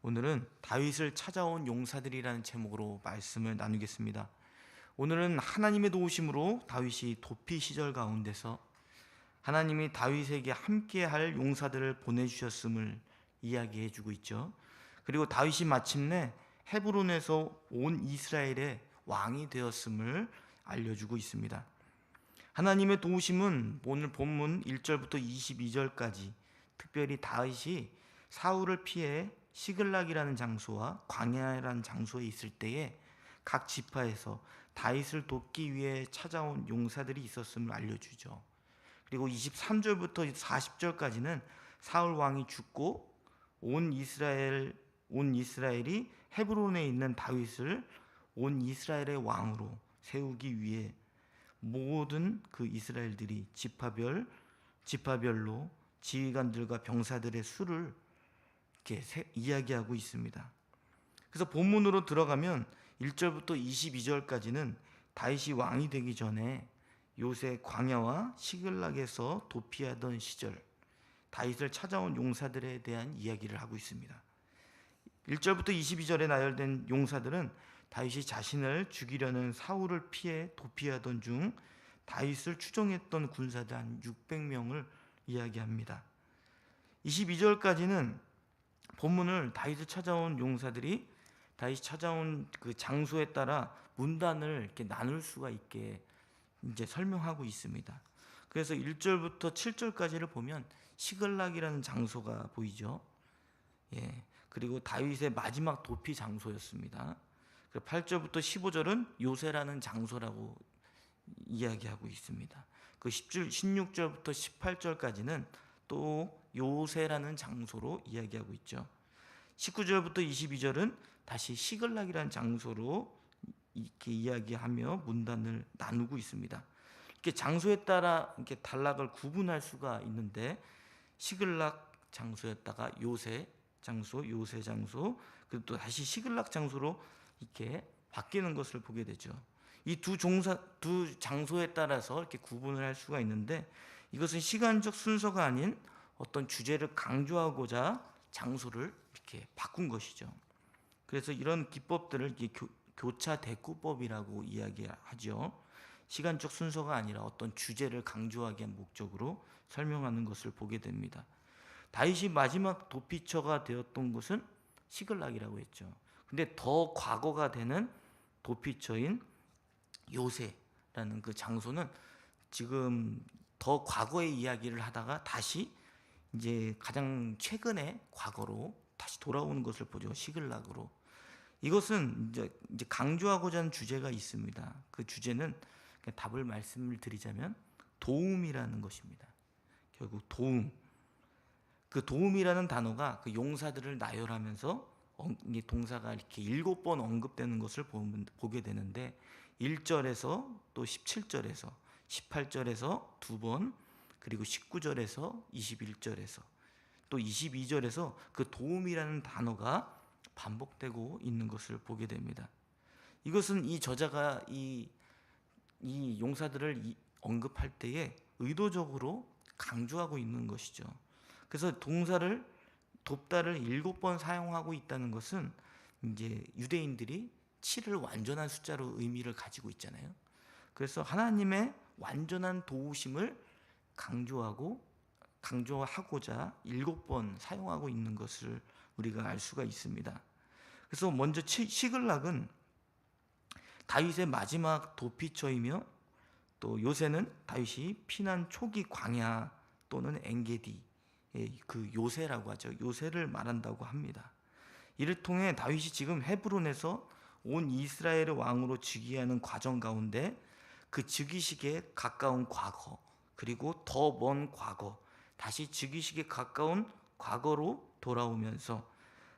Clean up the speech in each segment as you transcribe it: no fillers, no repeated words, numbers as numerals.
오늘은 다윗을 찾아온 용사들이라는 제목으로 말씀을 나누겠습니다. 오늘은 하나님의 도우심으로 다윗이 도피 시절 가운데서 하나님이 다윗에게 함께할 용사들을 보내주셨음을 이야기해 주고 있죠. 그리고 다윗이 마침내 헤브론에서 온 이스라엘의 왕이 되었음을 알려주고 있습니다. 하나님의 도우심은 오늘 본문 1절부터 22절까지 특별히 다윗이 사울을 피해 시글락이라는 장소와 광야라는 장소에 있을 때에 각 지파에서 다윗을 돕기 위해 찾아온 용사들이 있었음을 알려주죠. 그리고 23절부터 40절까지는 사울 왕이 죽고 온 이스라엘이 헤브론에 있는 다윗을 온 이스라엘의 왕으로 세우기 위해 모든 그 이스라엘들이 지파별로 지휘관들과 병사들의 수를 이렇게 이야기하고 있습니다. 그래서 본문으로 들어가면 1절부터 22절까지는 다윗이 왕이 되기 전에 요새 광야와 시글락에서 도피하던 시절 다윗을 찾아온 용사들에 대한 이야기를 하고 있습니다. 1절부터 22절에 나열된 용사들은 다윗이 자신을 죽이려는 사울을 피해 도피하던 중 다윗을 추종했던 군사들 한 600명을 이야기합니다. 22절까지는 본문을 다윗을 찾아온 용사들이 다윗이 찾아온 그 장소에 따라 문단을 이렇게 나눌 수가 있게 이제 설명하고 있습니다. 그래서 1절부터 7절까지를 보면 시글락이라는 장소가 보이죠. 그리고 다윗의 마지막 도피 장소였습니다. 8절부터 15절은 요새라는 장소라고 이야기하고 있습니다. 그 16절부터 18절까지는 또 요새라는 장소로 이야기하고 있죠. 19절부터 22절은 다시 시글락이라는 장소로 이렇게 이야기하며 문단을 나누고 있습니다. 이렇게 장소에 따라 이렇게 단락을 구분할 수가 있는데 시글락 장소였다가 요새 장소, 그리고 또 다시 시글락 장소로 이렇게 바뀌는 것을 보게 되죠. 이 두 장소에 따라서 이렇게 구분을 할 수가 있는데 이것은 시간적 순서가 아닌 어떤 주제를 강조하고자 장소를 이렇게 바꾼 것이죠. 그래서 이런 기법들을 교차 대꾸법이라고 이야기하죠. 시간적 순서가 아니라 어떤 주제를 강조하기 위한 목적으로 설명하는 것을 보게 됩니다. 다윗이 마지막 도피처가 되었던 곳은 시글락이라고 했죠. 근데 더 과거가 되는 도피처인 요새라는 그 장소는 지금 더 과거의 이야기를 하다가 다시 이제 가장 최근의 과거로 다시 돌아오는 것을 보죠. 시글락으로. 이것은 이제 강조하고자 하는 주제가 있습니다. 그 주제는 답을 말씀을 드리자면 도움이라는 것입니다. 결국 도움. 그 도움이라는 단어가 그 용사들을 나열하면서 동사가 이렇게 7번 언급되는 것을 보게 되는데 1절에서 또 17절에서 18절에서 2번 그리고 19절에서 21절에서 또 22절에서 그 도움이라는 단어가 반복되고 있는 것을 보게 됩니다. 이것은 이 저자가 이 용사들을 언급할 때에 의도적으로 강조하고 있는 것이죠. 그래서 동사를 돕다를 7번 사용하고 있다는 것은 이제 유대인들이 7을 완전한 숫자로 의미를 가지고 있잖아요. 그래서 하나님의 완전한 도우심을 강조하고자 7번 사용하고 있는 것을 우리가 알 수가 있습니다. 그래서 먼저 시글락은 다윗의 마지막 도피처이며 또 요새는 다윗이 피난 초기 광야 또는 엔게디 그 요새라고 하죠. 요새를 말한다고 합니다. 이를 통해 다윗이 지금 헤브론에서 온 이스라엘의 왕으로 즉위하는 과정 가운데 그 즉위식에 가까운 과거 그리고 더 먼 과거 다시 즉위식에 가까운 과거로 돌아오면서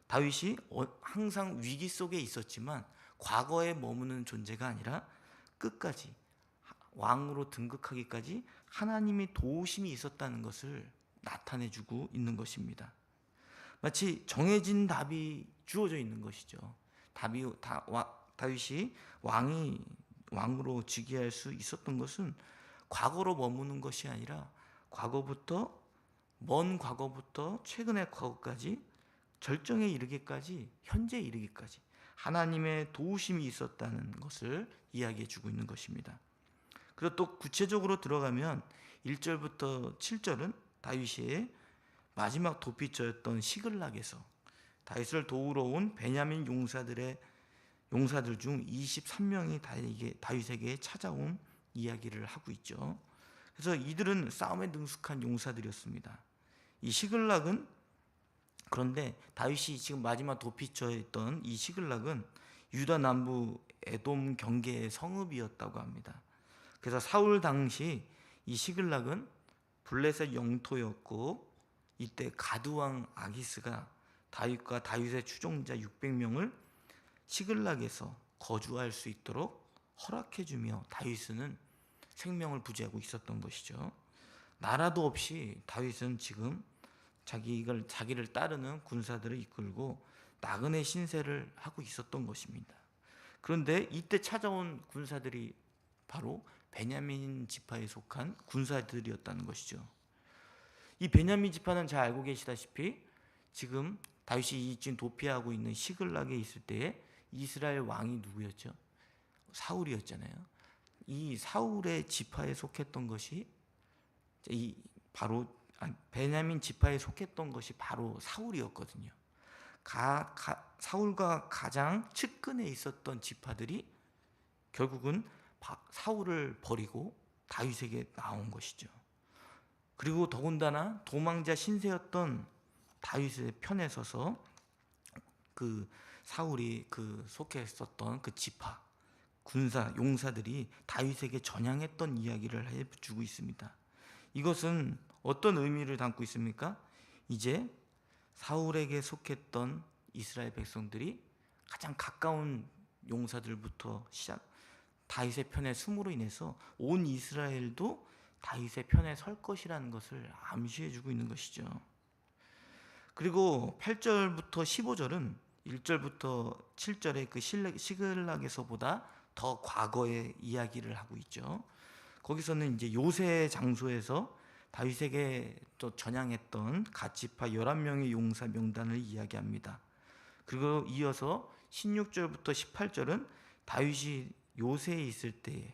다윗이 항상 위기 속에 있었지만 과거에 머무는 존재가 아니라 끝까지 왕으로 등극하기까지 하나님의 도우심이 있었다는 것을 나타내주고 있는 것입니다. 마치 정해진 답이 주어져 있는 것이죠. 다윗이 왕으로 즉위할 수 있었던 것은 과거로 머무는 것이 아니라 먼 과거부터 최근의 과거까지 절정에 이르기까지, 현재에 이르기까지 하나님의 도우심이 있었다는 것을 이야기해 주고 있는 것입니다. 그리고 또 구체적으로 들어가면 1절부터 7절은 다윗의 마지막 도피처였던 시글락에서 다윗을 도우러 온 베냐민 용사들 중 23명이 다윗에게 찾아온 이야기를 하고 있죠. 그래서 이들은 싸움에 능숙한 용사들이었습니다. 이 시글락은, 그런데 다윗이 지금 마지막 도피처였던 이 시글락은 유다 남부 에돔 경계의 성읍이었다고 합니다. 그래서 사울 당시 이 시글락은 블레셋 영토였고, 이때 가드왕 아기스가 다윗과 다윗의 추종자 600명을 시글락에서 거주할 수 있도록 허락해주며 다윗은 생명을 부지하고 있었던 것이죠. 나라도 없이 다윗은 지금 자기를 따르는 군사들을 이끌고 나그네 신세를 하고 있었던 것입니다. 그런데 이때 찾아온 군사들이 바로 베냐민 지파에 속한 군사들이었다는 것이죠. 이 베냐민 지파는 잘 알고 계시다시피 지금 다윗이 지금 도피하고 있는 시글락에 있을 때에 이스라엘 왕이 누구였죠? 사울이었잖아요. 이 사울의 지파에 속했던 것이 베냐민 지파에 속했던 것이 바로 사울이었거든요. 사울과 가장 측근에 있었던 지파들이 결국은 사울을 버리고 다윗에게 나온 것이죠. 그리고 더군다나 도망자 신세였던 다윗의 편에 서서 그 사울이 속해 있었던 그 지파 군사 용사들이 다윗에게 전향했던 이야기를 해주고 있습니다. 이것은 어떤 의미를 담고 있습니까? 이제 사울에게 속했던 이스라엘 백성들이 가장 가까운 용사들부터 다윗의 편에 숨으로 인해서 온 이스라엘도 다윗의 편에 설 것이라는 것을 암시해주고 있는 것이죠. 그리고 8절부터 15절은 1절부터 7절의 그 시글락에서보다 더 과거의 이야기를 하고 있죠. 거기서는 이제 요새 장소에서 다윗에게 또 전향했던 갓지파 11명의 용사 명단을 이야기합니다. 그리고 이어서 16절부터 18절은 다윗이 요새에 있을 때에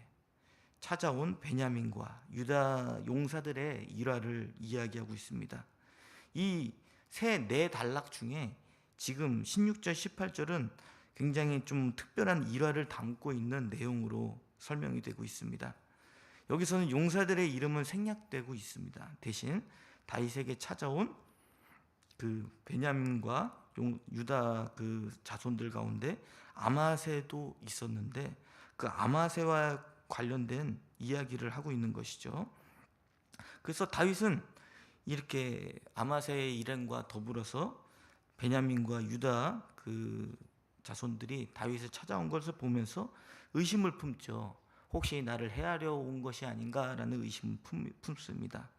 찾아온 베냐민과 유다 용사들의 일화를 이야기하고 있습니다. 이 네 단락 중에 지금 16절, 18절은 굉장히 좀 특별한 일화를 담고 있는 내용으로 설명이 되고 있습니다. 여기서는 용사들의 이름은 생략되고 있습니다. 대신 다윗에게 찾아온 그 베냐민과 유다 그 자손들 가운데 아마세도 있었는데 그 아마세와 관련된 이야기를 하고 있는 것이죠. 그래서 다윗은 이렇게 아마세의 일행과 더불어서 베냐민과 유다 그 자손들이 다윗을 찾아온 것을 보면서 의심을 품죠. 혹시 나를 해하려 온 것이 아닌가라는 의심을 품습니다.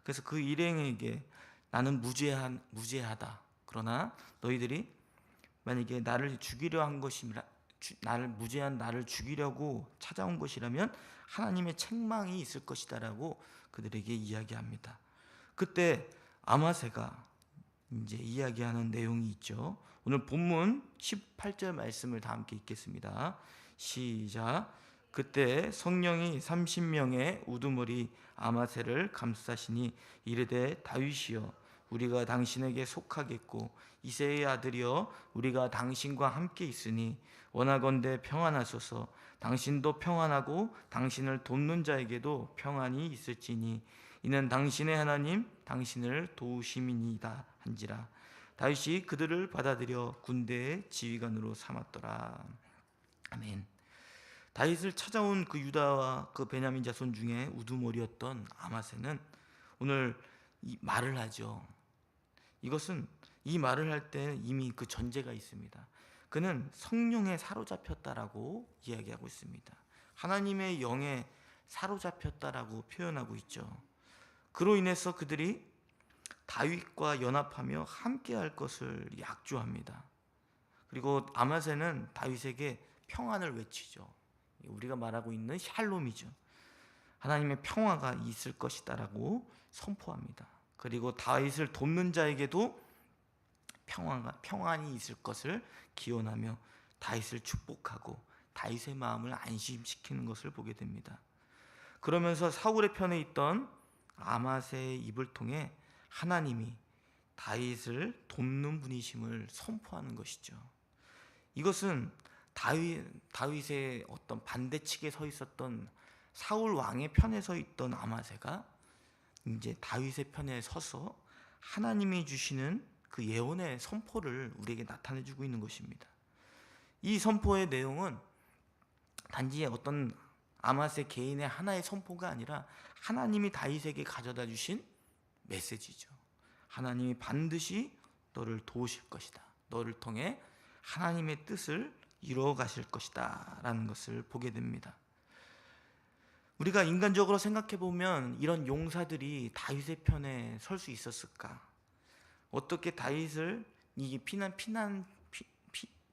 그래서 그 일행에게 나는 무죄하다. 그러나 너희들이 만약에 나를 죽이려 한 것이라, 무죄한 나를 죽이려고 찾아온 것이라면 하나님의 책망이 있을 것이다라고 그들에게 이야기합니다. 그때 아마세가 이제 이야기하는 내용이 있죠. 오늘 본문 18절 말씀을 다 함께 읽겠습니다. 시작. 그때 성령이 30명의 우두머리 아마세를 감싸시니 이르되 다윗이여 우리가 당신에게 속하겠고 이새의 아들이여 우리가 당신과 함께 있으니 원하건대 평안하소서. 당신도 평안하고 당신을 돕는 자에게도 평안이 있을지니 이는 당신의 하나님 당신을 도우심이니이다 한지라. 다윗이 그들을 받아들여 군대의 지휘관으로 삼았더라. 아멘. 다윗을 찾아온 그 유다와 그 베냐민 자손 중에 우두머리였던 아마세는 오늘 이 말을 하죠. 이것은 이 말을 할 때 이미 그 전제가 있습니다. 그는 성령에 사로잡혔다라고 이야기하고 있습니다. 하나님의 영에 사로잡혔다라고 표현하고 있죠. 그로 인해서 그들이 다윗과 연합하며 함께할 것을 약조합니다. 그리고 아마세는 다윗에게 평안을 외치죠. 우리가 말하고 있는 샬롬이죠. 하나님의 평화가 있을 것이다라고 선포합니다. 그리고 다윗을 돕는 자에게도 평안이 있을 것을 기원하며 다윗을 축복하고 다윗의 마음을 안심시키는 것을 보게 됩니다. 그러면서 사울의 편에 있던 아맛의 입을 통해 하나님이 다윗을 돕는 분이심을 선포하는 것이죠. 이것은 다윗의 어떤 반대측에 서 있었던 사울 왕의 편에 서 있던 아마세가 이제 다윗의 편에 서서 하나님이 주시는 그 예언의 선포를 우리에게 나타내 주고 있는 것입니다. 이 선포의 내용은 단지 어떤 아마세 개인의 하나의 선포가 아니라 하나님이 다윗에게 가져다 주신 메시지죠. 하나님이 반드시 너를 도우실 것이다. 너를 통해 하나님의 뜻을 이루어 가실 것이다 라는 것을 보게 됩니다. 우리가 인간적으로 생각해 보면 이런 용사들이 다윗의 편에 설 수 있었을까? 어떻게 다윗을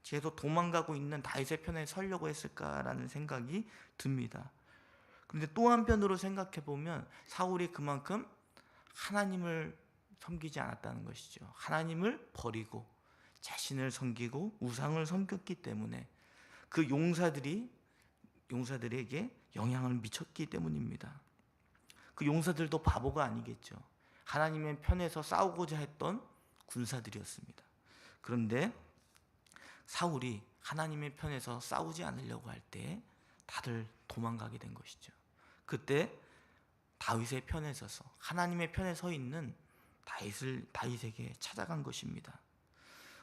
계속 도망가고 있는 다윗의 편에 서려고 했을까라는 생각이 듭니다. 그런데 또 한편으로 생각해 보면 사울이 그만큼 하나님을 섬기지 않았다는 것이죠. 하나님을 버리고 자신을 섬기고 우상을 섬겼기 때문에 그 용사들에게 영향을 미쳤기 때문입니다. 그 용사들도 바보가 아니겠죠. 하나님의 편에서 싸우고자 했던 군사들이었습니다. 그런데 사울이 하나님의 편에서 싸우지 않으려고 할 때 다들 도망가게 된 것이죠. 그때 다윗의 편에 서서 하나님의 편에 서 있는 다윗에게 찾아간 것입니다.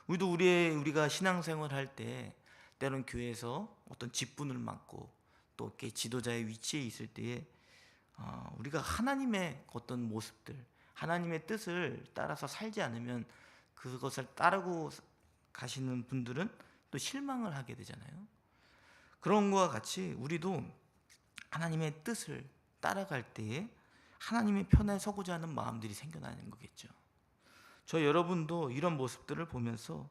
우리가 신앙생활 할 때 때론 교회에서 어떤 직분을 맡고 또 이렇게 지도자의 위치에 있을 때에 우리가 하나님의 어떤 모습들, 하나님의 뜻을 따라서 살지 않으면 그것을 따르고 가시는 분들은 또 실망을 하게 되잖아요. 그런 것과 같이 우리도 하나님의 뜻을 따라갈 때에 하나님의 편에 서고자 하는 마음들이 생겨나는 거겠죠. 저 여러분도 이런 모습들을 보면서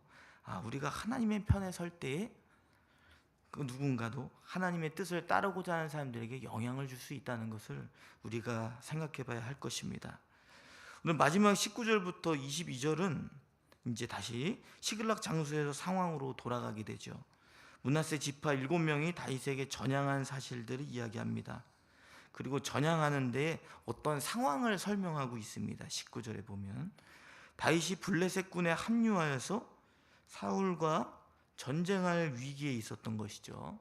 우리가 하나님의 편에 설 때에 그 누군가도 하나님의 뜻을 따르고자 하는 사람들에게 영향을 줄 수 있다는 것을 우리가 생각해 봐야 할 것입니다. 오늘 마지막 19절부터 22절은 이제 다시 시글락 장소에서 상황으로 돌아가게 되죠. 므낫세 지파 7명이 다윗에게 전향한 사실들을 이야기합니다. 그리고 전향하는 데 어떤 상황을 설명하고 있습니다. 19절에 보면 다윗이 블레셋 군에 합류하여서 사울과 전쟁할 위기에 있었던 것이죠.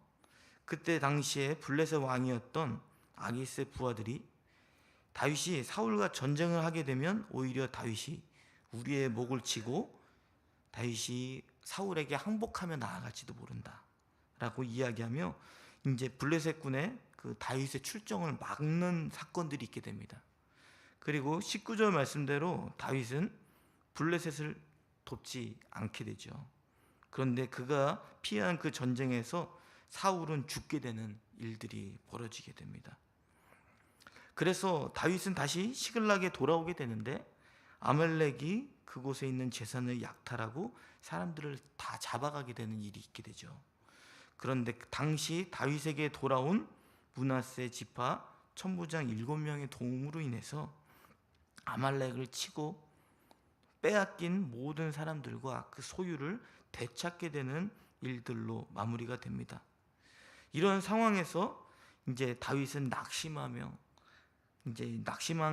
그때 당시에 블레셋 왕이었던 아기스의 부하들이 다윗이 사울과 전쟁을 하게 되면 오히려 다윗이 우리의 목을 치고 다윗이 사울에게 항복하며 나아갈지도 모른다 라고 이야기하며 이제 블레셋 군의 그 다윗의 출정을 막는 사건들이 있게 됩니다. 그리고 19절 말씀대로 다윗은 블레셋을 돕지 않게 되죠. 그런데 그가 피한 그 전쟁에서 사울은 죽게 되는 일들이 벌어지게 됩니다. 그래서 다윗은 다시 시글락에 돌아오게 되는데 아말렉이 그곳에 있는 재산을 약탈하고 사람들을 다 잡아가게 되는 일이 있게 되죠. 그런데 당시 다윗에게 돌아온 므낫세 지파 천부장 7명의 도움으로 인해서 아말렉을 치고 빼앗긴 모든 사람들과 그 소유를 되찾게 되는 일들로 마무리가 됩니다. 이런 상황에서 이제 다윗은 낙심한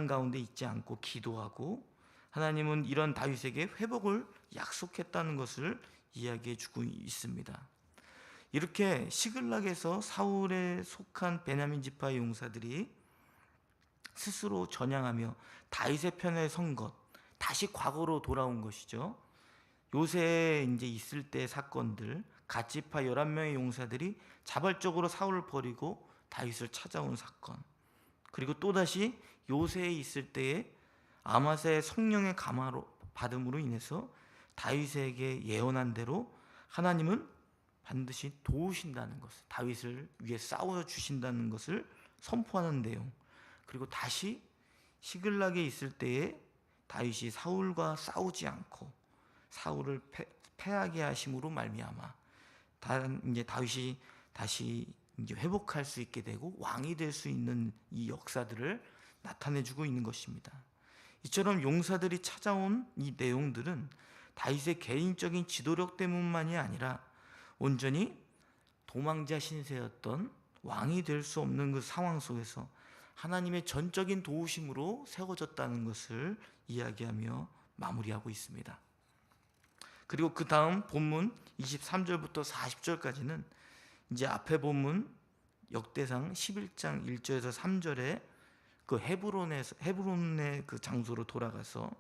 가운데 있지 않고 기도하고 하나님은 이런 다윗에게 회복을 약속했다는 것을 이야기해 주고 있습니다. 이렇게 시글락에서 사울에 속한 베냐민 지파의 용사들이 스스로 전향하며 다윗의 편에 선 것, 다시 과거로 돌아온 것이죠. 요새에 이제 있을 때 사건들, 갓지파 11명의 용사들이 자발적으로 사울을 버리고 다윗을 찾아온 사건, 그리고 또다시 요새에 있을 때에 아마세의 성령의 감화로 받음으로 인해서 다윗에게 예언한 대로 하나님은 반드시 도우신다는 것을, 다윗을 위해 싸워 주신다는 것을 선포하는 내용, 그리고 다시 시글락에 있을 때에 다윗이 사울과 싸우지 않고 사울을 패하게 하심으로 말미암아 이제 다윗이 다시 이제 회복할 수 있게 되고 왕이 될 수 있는 이 역사들을 나타내주고 있는 것입니다. 이처럼 용사들이 찾아온 이 내용들은 다윗의 개인적인 지도력 때문만이 아니라 온전히 도망자 신세였던 왕이 될 수 없는 그 상황 속에서 하나님의 전적인 도우심으로 세워졌다는 것을 이야기하며 마무리하고 있습니다. 그리고 그 다음 본문 23절부터 40절까지는 이제 앞에 본문 역대상 11장 1절에서 3절에 그 헤브론의 그 장소로 돌아가서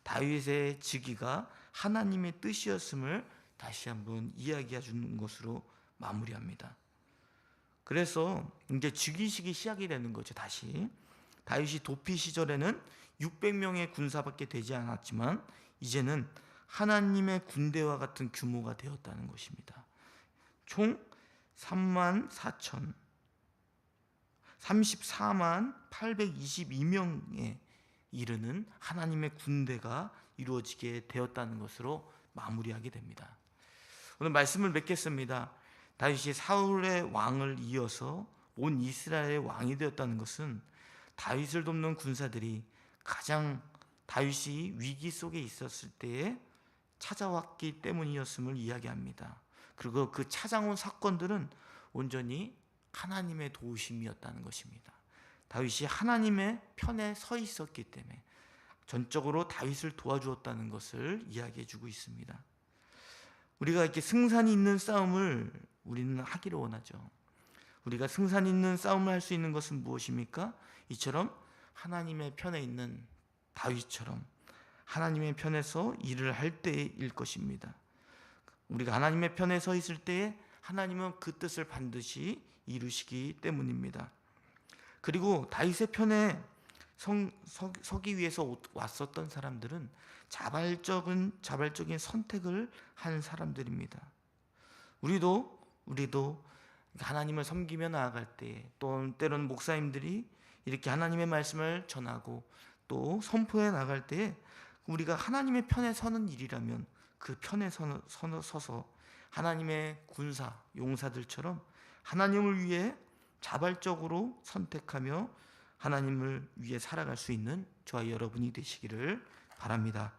다윗의 즉위가 하나님의 뜻이었음을 다시 한번 이야기해 주는 것으로 마무리합니다. 그래서 이제 즉위식이 시작이 되는 거죠. 다시 다윗이 도피 시절에는 600명의 군사밖에 되지 않았지만 이제는 하나님의 군대와 같은 규모가 되었다는 것입니다. 총 34만 822명에 이르는 하나님의 군대가 이루어지게 되었다는 것으로 마무리하게 됩니다. 오늘 말씀을 맺겠습니다. 다윗이 사울의 왕을 이어서 온 이스라엘의 왕이 되었다는 것은 다윗을 돕는 군사들이 가장 다윗이 위기 속에 있었을 때에 찾아왔기 때문이었음을 이야기합니다. 그리고 그 찾아온 사건들은 온전히 하나님의 도우심이었다는 것입니다. 다윗이 하나님의 편에 서 있었기 때문에 전적으로 다윗을 도와주었다는 것을 이야기해 주고 있습니다. 우리가 이렇게 승산이 있는 싸움을 우리는 하기를 원하죠. 우리가 승산 있는 싸움을 할 수 있는 것은 무엇입니까? 이처럼 하나님의 편에 있는 다윗처럼 하나님의 편에서 일을 할 때일 것입니다. 우리가 하나님의 편에 서 있을 때에 하나님은 그 뜻을 반드시 이루시기 때문입니다. 그리고 다윗의 편에 서기 위해서 왔었던 사람들은 자발적인 선택을 한 사람들입니다. 우리도 하나님을 섬기며 나아갈 때, 또 때로는 목사님들이 이렇게 하나님의 말씀을 전하고 또 선포해 나갈 때 우리가 하나님의 편에 서는 일이라면 그 편에 서서 하나님의 군사, 용사들처럼 하나님을 위해 자발적으로 선택하며 하나님을 위해 살아갈 수 있는 저와 여러분이 되시기를 바랍니다.